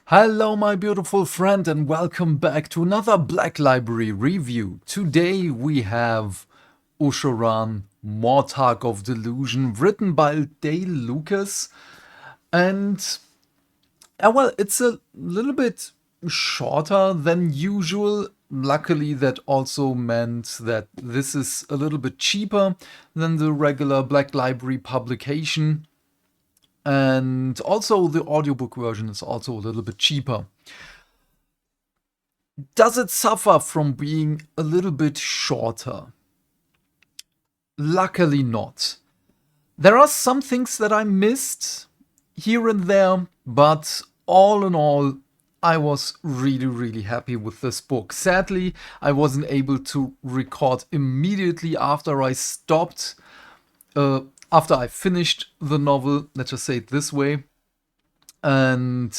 Hello my beautiful friend and welcome back to another Black Library review. Today we have Ushoran, Mortarch of Delusion, written by Dale Lucas. And well, it's a little bit shorter than usual. Luckily, that also meant that this is a little bit cheaper than the regular Black Library publication. And also the audiobook version is also a little bit cheaper. Does it suffer from being a little bit shorter? Luckily not. There are some things that I missed here and there, but all in all, I was really happy with this book. Sadly, I wasn't able to record immediately after I stopped, after I finished the novel, let's just say it this way. And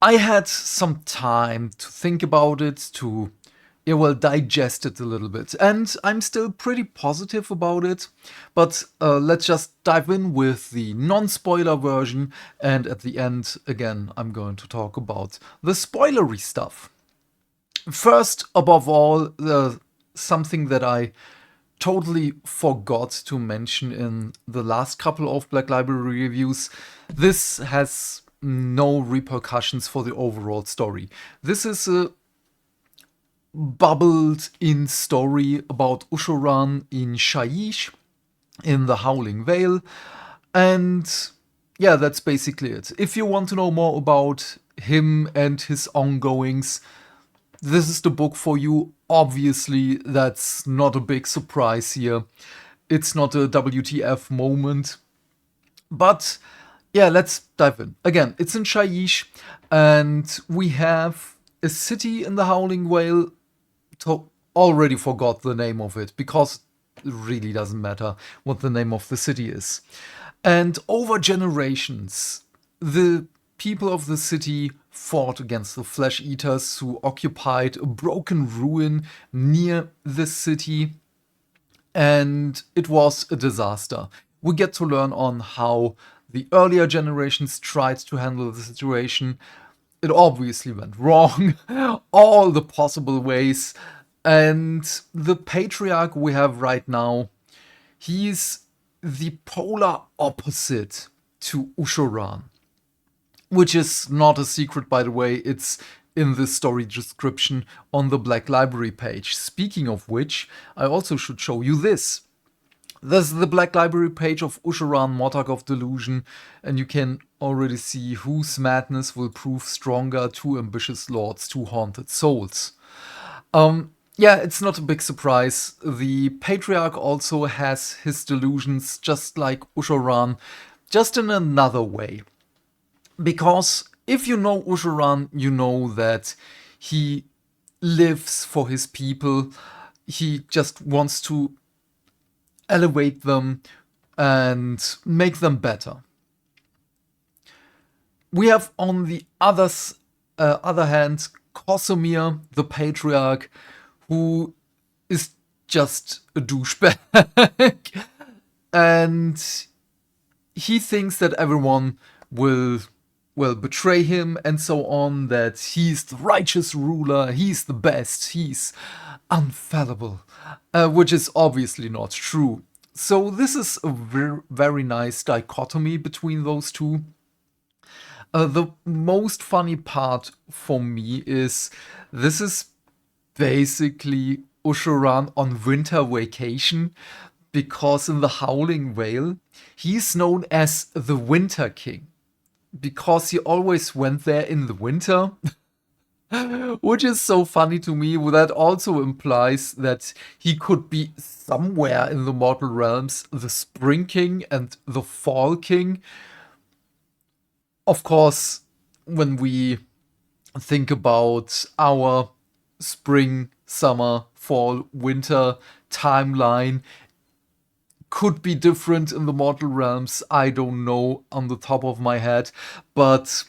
I had some time to think about it, to digest it a little bit. And I'm still pretty positive about it. But let's just dive in with the non-spoiler version. And at the end, again, I'm going to talk about the spoilery stuff. First, above all, something that I totally forgot to mention in the last couple of Black Library reviews. This has no repercussions for the overall story. This is a bubbled in story about Ushoran in Shaiish, in the Howling Vale, and yeah, that's basically it. If you want to know more about him and his ongoings, this is the book for you. Obviously, that's not a big surprise here. It's not a WTF moment. But yeah, let's dive in. Again, it's in Shaiish, and we have a city in the Howling Vale. Already forgot the name of it, because it really doesn't matter what the name of the city is. And over generations, the people of the city fought against the flesh eaters who occupied a broken ruin near the city, and it was a disaster. We get to learn on how the earlier generations tried to handle the situation. It obviously went wrong, all the possible ways, and the patriarch we have right now, he's the polar opposite to Ushoran. Which is not a secret, by the way, it's in the story description on the Black Library page. Speaking of which, I also should show you this. This is the Black Library page of Ushoran, Mortarch of Delusion, and you can already see whose madness will prove stronger, two ambitious lords, two haunted souls. Yeah, it's not a big surprise. The Patriarch also has his delusions, just like Ushoran, just in another way. Because if you know Ushoran, you know that he lives for his people. He just wants to elevate them and make them better. We have on the other hand Kosimir, the patriarch, who is just a douchebag. And he thinks that everyone will betray him and so on, that he's the righteous ruler, he's the best, he's infallible, which is obviously not true. So this is a very nice dichotomy between those two. The most funny part for me is this is basically Ushoran on winter vacation, because in the Howling Vale, he's known as the Winter King. Because he always went there in the winter, which is so funny to me. That also implies that he could be somewhere in the mortal realms, the Spring King and the Fall King. Of course, when we think about our spring, summer, fall, winter timeline, could be different in the mortal realms. I don't know on the top of my head, but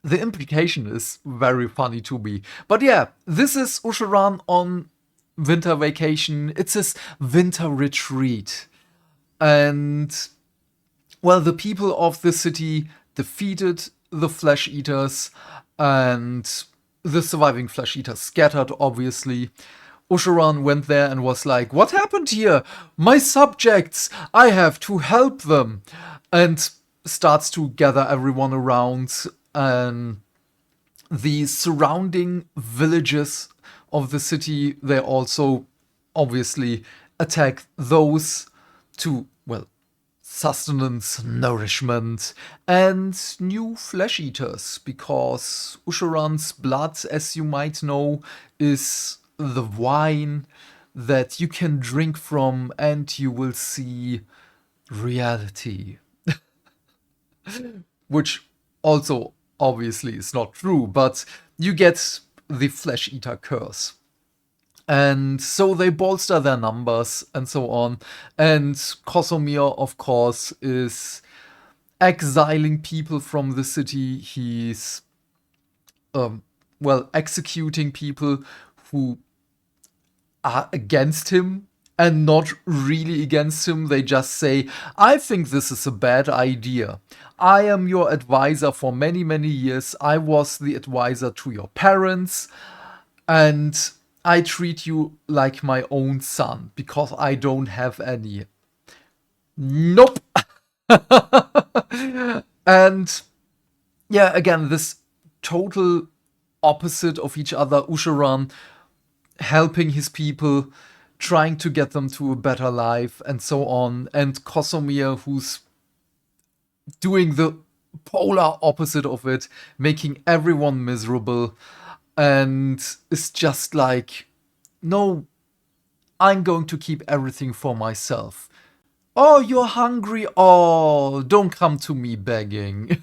the implication is very funny to me. But yeah, this is Ushoran on winter vacation. It's his winter retreat. And well, the people of the city defeated the flesh eaters, and the surviving flesh eaters scattered, obviously. Ushoran went there and was like, "What happened here? My subjects! I have to help them!" And starts to gather everyone around, and the surrounding villages of the city, they also obviously attack those to, well, sustenance, nourishment, and new flesh eaters, because Ushoran's blood, as you might know, is the wine that you can drink from and you will see reality. Which also obviously is not true, but you get the flesh eater curse. And so they bolster their numbers and so on. And Kosomir, of course, is exiling people from the city. He's, executing people who are against him and not really against him. They just say, "I think this is a bad idea. I am your advisor for many, many years. I was the advisor to your parents, and I treat you like my own son because I don't have any." Nope. And yeah, again, this total opposite of each other. Ushoran helping his people, trying to get them to a better life, and so on. And Kosomir, who's doing the polar opposite of it, making everyone miserable, and is just like, "No, I'm going to keep everything for myself." "Oh, you're hungry? Oh, don't come to me begging."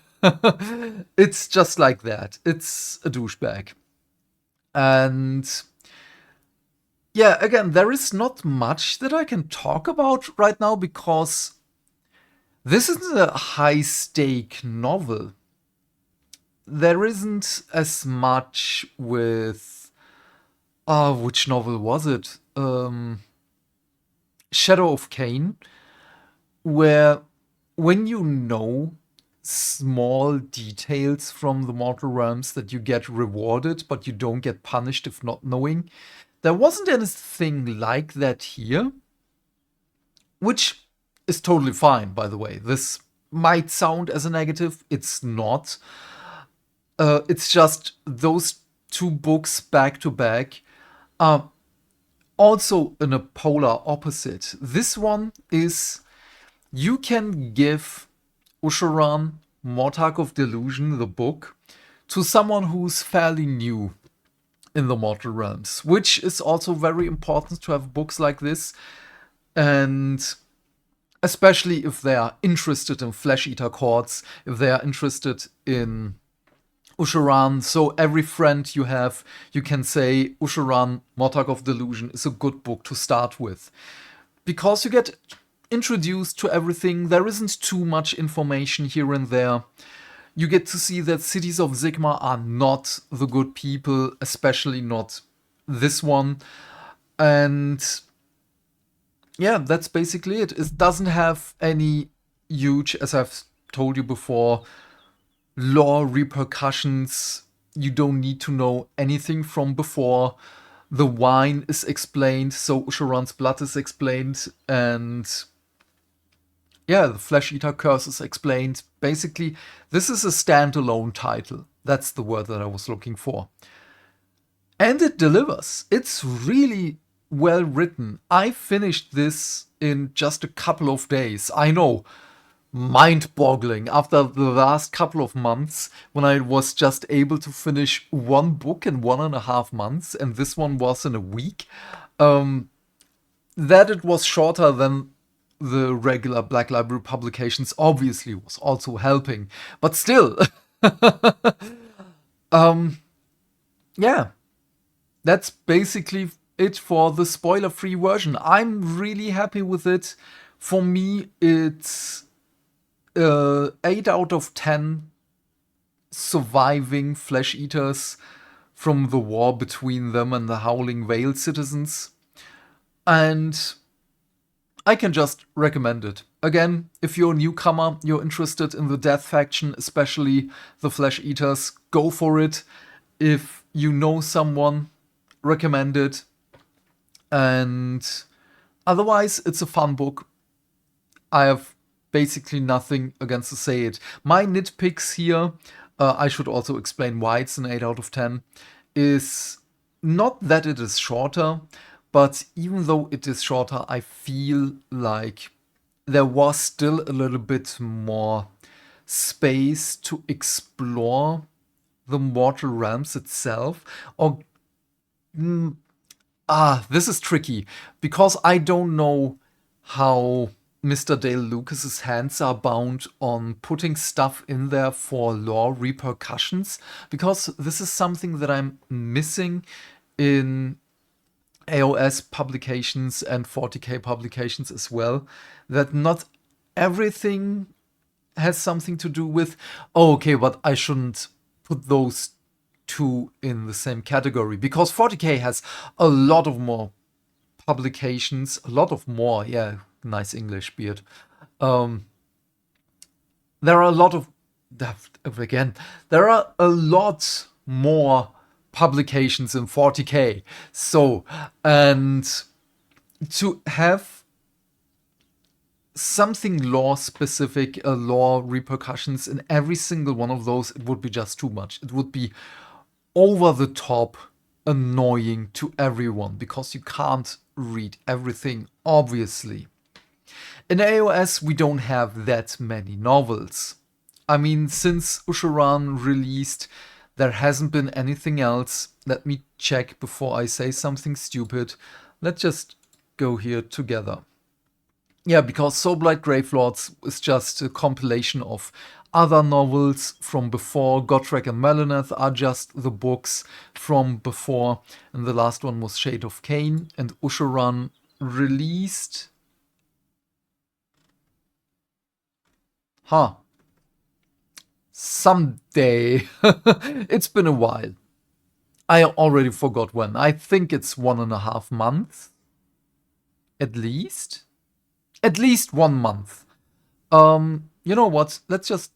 It's just like that. It's a douchebag. And yeah, again, there is not much that I can talk about right now because this isn't a high stake novel. There isn't as much with. Which novel was it? Shadow of Cain, where when you know small details from the mortal realms that you get rewarded, but you don't get punished if not knowing. There wasn't anything like that here, which is totally fine, by the way. This might sound as a negative, it's not. It's just those two books back to back are also in a polar opposite. This one is, you can give Ushoran, Mortarch of Delusion, the book, to someone who's fairly new in the mortal realms, which is also very important to have books like this. And especially if they are interested in Flesh Eater Courts, if they are interested in Ushoran. So every friend you have, you can say Ushoran, Mortarch of Delusion is a good book to start with. Because you get introduced to everything, there isn't too much information here and there. You get to see that Cities of Sigmar are not the good people, especially not this one. And yeah, that's basically it. It doesn't have any huge, as I've told you before, lore repercussions. You don't need to know anything from before. The wine is explained, so Ushoran's blood is explained, and yeah, the Flesh Eater Curse is explained. Basically, this is a standalone title. That's the word that I was looking for. And it delivers. It's really well written. I finished this in just a couple of days. I know, mind-boggling after the last couple of months when I was just able to finish one book in 1.5 months, and this one was in a week. That it was shorter than the regular Black Library publications obviously was also helping, but still. Yeah, that's basically it for the spoiler-free version. I'm really happy with it. For me, it's 8 out of 10 surviving flesh eaters from the war between them and the Howling Vale citizens. And I can just recommend it. again, if you're a newcomer, you're interested in the Death faction, especially the Flesh Eaters, go for it. If you know someone, recommend it. And otherwise, it's a fun book. I have basically nothing against to say it. My nitpicks here, I should also explain why it's an 8 out of 10, is not that it is shorter, but even though it is shorter, I feel like there was still a little bit more space to explore the mortal realms itself. Or this is tricky because I don't know how Mr. Dale Lucas's hands are bound on putting stuff in there for lore repercussions, because this is something that I'm missing in AOS publications and 40k publications as well, that not everything has something to do with, oh, okay, but I shouldn't put those two in the same category, because 40k has a lot of more publications, yeah, nice English, Beard. There are a lot of, again, there are a lot more publications in 40k. So, and to have something lore specific, lore repercussions in every single one of those, it would be just too much. It would be over the top annoying to everyone because you can't read everything, obviously. In AOS, we don't have that many novels. I mean, since Ushoran released, there hasn't been anything else. Let me check before I say something stupid. Let's just go here together. Yeah, because Soulblight Gravelords is just a compilation of other novels from before. Gotrek and Melaneth are just the books from before. And the last one was Shade of Cain. And Ushoran released... someday. It's been a while. I already forgot when. I think it's 1.5 months. At least. At least 1 month. You know what? Let's just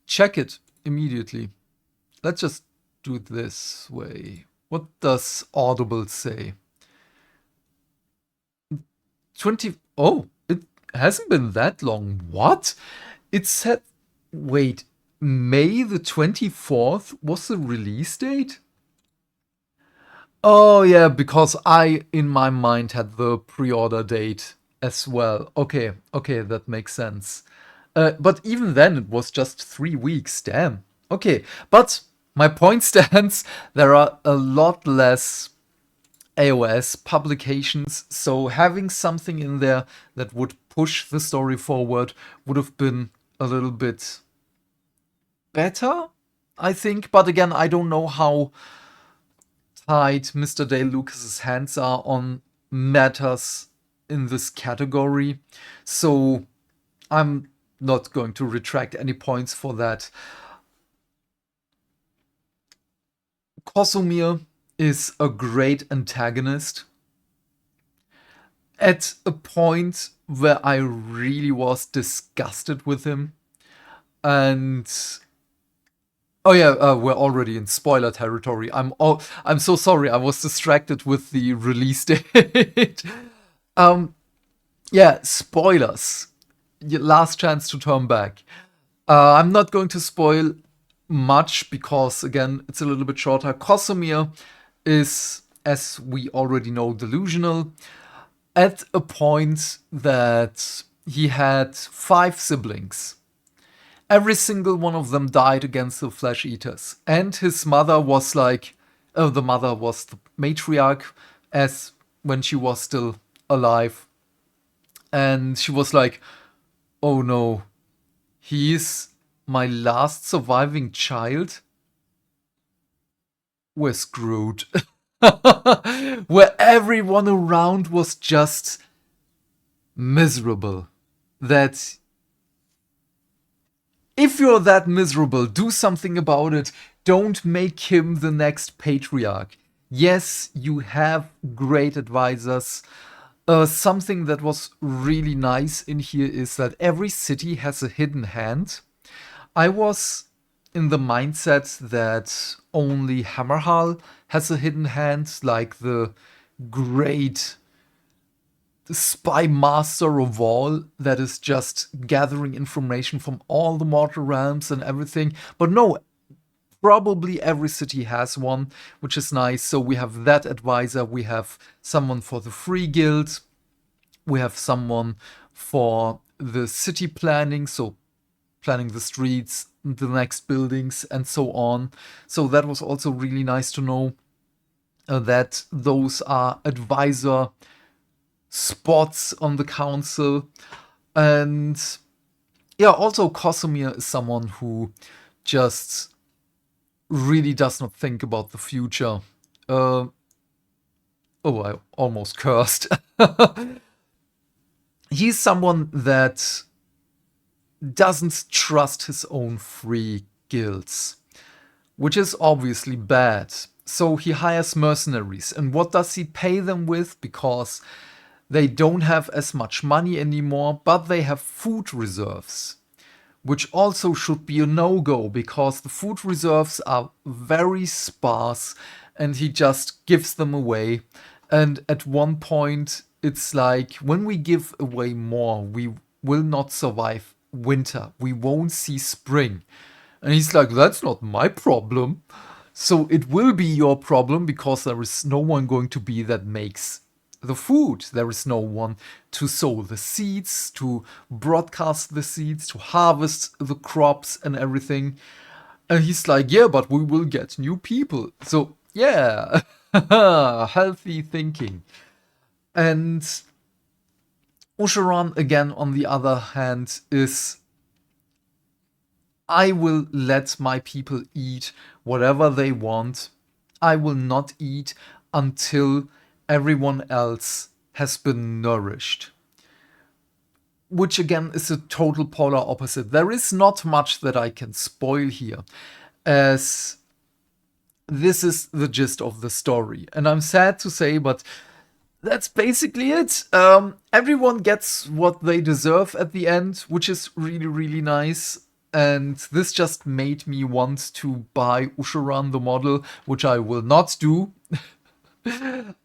check it immediately. Let's just do it this way. What does Audible say? 20... Oh, it hasn't been that long. What? It said... Wait, May the 24th was the release date? Oh yeah, because I, in my mind, had the pre-order date as well. Okay, that makes sense. But even then, it was just 3 weeks, damn. Okay, but my point stands, there are a lot less AOS publications, so having something in there that would push the story forward would have been a little bit better, I think. But again, I don't know how tight Mr. Dale Lucas's hands are on matters in this category, so I'm not going to retract any points for that. Kosumir is a great antagonist. At a point where I really was disgusted with him. And oh yeah, we're already in spoiler territory. I'm so sorry. I was distracted with the release date. Yeah, spoilers. Last chance to turn back. I'm not going to spoil much because, again, it's a little bit shorter. Kosumir is, as we already know, delusional. At a point that he had 5 siblings. Every single one of them died against the Flesh Eaters. And his mother was like... the mother was the matriarch as when she was still alive. And she was like, oh no, he's my last surviving child? We're screwed. Where everyone around was just miserable. That if you're that miserable, do something about it. Don't make him the next patriarch. Yes, you have great advisors. Something that was really nice in here is that every city has a hidden hand. I was in the mindset that only Hammerhall has a hidden hand, like the great spy master of all that is just gathering information from all the mortal realms and everything. But no, probably every city has one, which is nice. So we have that advisor, we have someone for the free guild, we have someone for the city planning, so planning the streets, the next buildings, and so on. So that was also really nice to know that those are advisor spots on the council. And yeah, also Kosomir is someone who just really does not think about the future. Oh, I almost cursed. He's someone that doesn't trust his own free guilds, which is obviously bad. So he hires mercenaries. And what does he pay them with? Because they don't have as much money anymore, but they have food reserves, which also should be a no-go because the food reserves are very sparse and he just gives them away. And at one point, it's like, when we give away more, we will not survive winter. We won't see spring. And he's like, that's not my problem. So it will be your problem because there is no one going to be that makes the food. There is no one to sow the seeds, to broadcast the seeds, to harvest the crops and everything. And he's like, yeah, but we will get new people. So yeah, healthy thinking. And Ushoran, again, on the other hand, is, I will let my people eat whatever they want. I will not eat until everyone else has been nourished. Which again is a total polar opposite. There is not much that I can spoil here, as this is the gist of the story. And I'm sad to say, but that's basically it. Everyone gets what they deserve at the end, which is really, really nice. And this just made me want to buy Ushoran the model, which I will not do.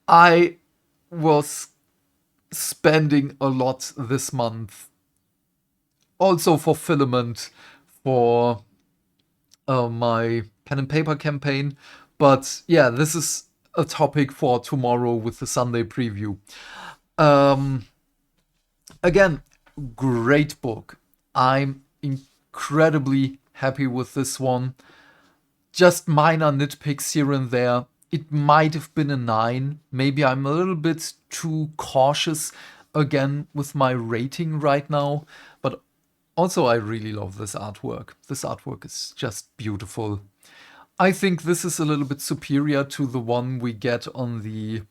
I was spending a lot this month. Also for filament, for my pen and paper campaign. But yeah, this is a topic for tomorrow with the Sunday preview. Again, great book. I'm incredibly happy with this one. Just minor nitpicks here and there. It might have been a 9. Maybe I'm a little bit too cautious again with my rating right now. But also, I really love this artwork. This artwork is just beautiful. I think this is a little bit superior to the one we get on the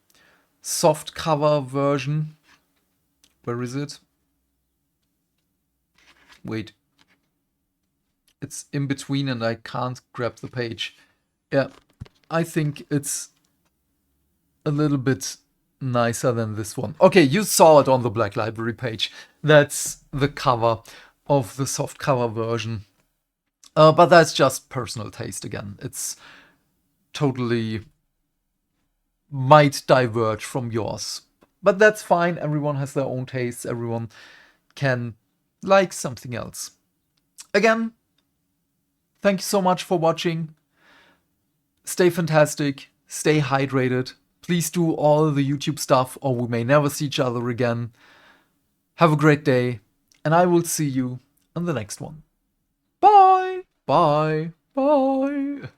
soft cover version. Where is it? Wait. It's in between and I can't grab the page. Yeah, I think it's a little bit nicer than this one. Okay, you saw it on the Black Library page. That's the cover of the soft cover version. But that's just personal taste again. It's totally might diverge from yours. But that's fine. Everyone has their own tastes. Everyone can like something else. Again, thank you so much for watching. Stay fantastic. Stay hydrated. Please do all the YouTube stuff or we may never see each other again. Have a great day. And I will see you on the next one. Bye. Bye. Bye.